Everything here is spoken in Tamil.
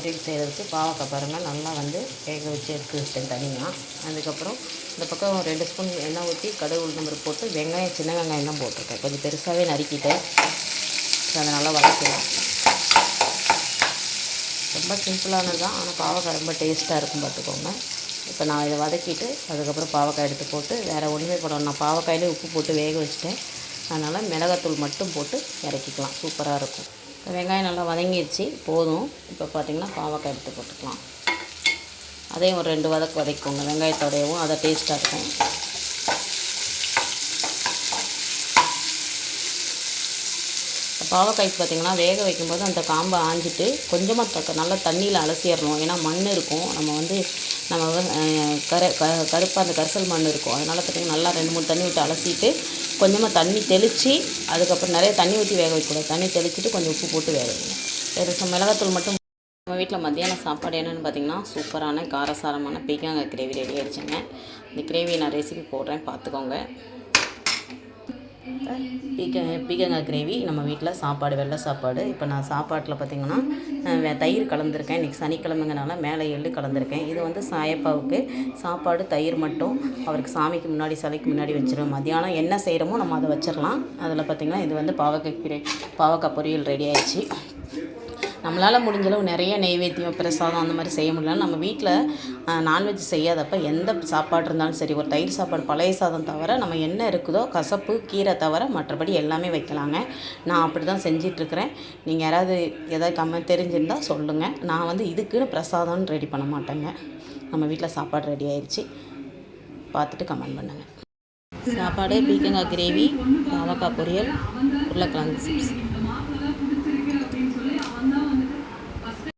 பொரியல் செய்கிறதுக்கு பாவக்காய் பாருங்கள் நல்லா வந்து வேக வச்சு எடுத்து வச்சிட்டேன் தனியாக. அதுக்கப்புறம் இந்த பக்கம் 2 ஸ்பூன் எண்ணெய் ஊற்றி கடுகு உளுந்தம் பருப்பு போட்டு வெங்காயம் சின்ன வெங்காயம் தான் போட்டிருக்கேன். கொஞ்சம் பெருசாகவே நறுக்கிட்டேன். அதை நல்லா வதக்கலாம். ரொம்ப சிம்பிளானது தான், ஆனால் பாவக்காய் ரொம்ப டேஸ்ட்டாக இருக்கும் பார்த்துக்கோங்க. இப்போ நான் இதை வதக்கிட்டு அதுக்கப்புறம் பாவக்காய் எடுத்து போட்டு வேறு ஒன்றுமே போடணும். நான் பாவக்காயிலே உப்பு போட்டு வேக வச்சுட்டேன். அதனால் மிளகாத்தூள் மட்டும் போட்டு இறக்கிக்கலாம். சூப்பராக இருக்கும். வெங்காயம் நல்லா வதங்கிடுச்சு, போதும். இப்போ பார்த்திங்கன்னா பாவக்காய் எடுத்து போட்டுக்கலாம். அதையும் ஒரு 2 வதக்கிக்கோங்க. வெங்காயத்தோடையவும் அதை டேஸ்ட்டாக இருக்கும். பாவக்காய்க்கு பார்த்திங்கன்னா வேக வைக்கும்போது அந்த காம்பை ஆஞ்சிட்டு கொஞ்சமாக நல்லா தண்ணியில் அலசிடணும். ஏன்னா மண் இருக்கும், நம்ம கருப்பாக அந்த கரிசல் மண் இருக்கும். அதனால் பார்த்திங்கன்னா நல்லா 2-3 தண்ணி விட்டு அலசிட்டு கொஞ்சமாக தண்ணி தெளித்து அதுக்கப்புறம் நிறைய தண்ணி ஊற்றி வேக வைக்கக்கூடாது. தண்ணி தெளிச்சுட்டு கொஞ்சம் உப்பு போட்டு வேக வைக்கணும். வேறு மிளகாத்தூள் மட்டும். நம்ம வீட்டில் மத்தியானம் சாப்பாடு என்னென்னு பார்த்திங்கன்னா சூப்பரான காரசாரமான பீக்கங்காய் கிரேவி ரெடி ஆகிடுச்சுங்க. இந்த கிரேவி நான் ரெசிபி போடுறேன், பார்த்துக்கோங்க. பீக்கங்காய் கிரேவி நம்ம வீட்டில் சாப்பாடு, வெள்ளை சாப்பாடு. இப்போ நான் சாப்பாட்டில் பார்த்திங்கன்னா தயிர் கலந்துருக்கேன். இன்றைக்கி சனிக்கிழமைங்கனால மேலே எள்ளு கலந்துருக்கேன். இது வந்து சாயப்பாவுக்கு சாப்பாடு தயிர் மட்டும் அவருக்கு சாமிக்கு முன்னாடி சிலைக்கு முன்னாடி வச்சிருவோம். மத்தியானம் என்ன செய்கிறோமோ நம்ம அதை வச்சிடலாம். அதில் பார்த்திங்கன்னா இது வந்து பாவக்காய் பொரியல் ரெடி ஆயிடுச்சு. நம்மளால் முடிஞ்சளவு நிறைய நெய்வேத்தியம் பிரசாதம் அந்த மாதிரி செய்ய முடியல. நம்ம வீட்டில் நான்வெஜ் செய்யாதப்போ எந்த சாப்பாடு இருந்தாலும் சரி, ஒரு தயிர் சாப்பாடு பழைய சாதம் தவிர நம்ம என்ன இருக்குதோ கசப்பு கீரை தவிர மற்றபடி எல்லாமே வைக்கலாங்க. நான் அப்படி தான் செஞ்சிட்ருக்கிறேன். நீங்கள் ஏதாவது தெரிஞ்சிருந்தால் சொல்லுங்கள். நான் வந்து இதுக்குன்னு பிரசாதம்னு ரெடி பண்ண மாட்டேங்க. நம்ம வீட்டில் சாப்பாடு ரெடி ஆயிடுச்சு, பார்த்துட்டு கமெண்ட் பண்ணுங்கள். சாப்பாடு, பீக்கங்காய் கிரேவி, பாவக்காய் பொரியல், உருளைக்கிழங்கு சிப்ஸ்.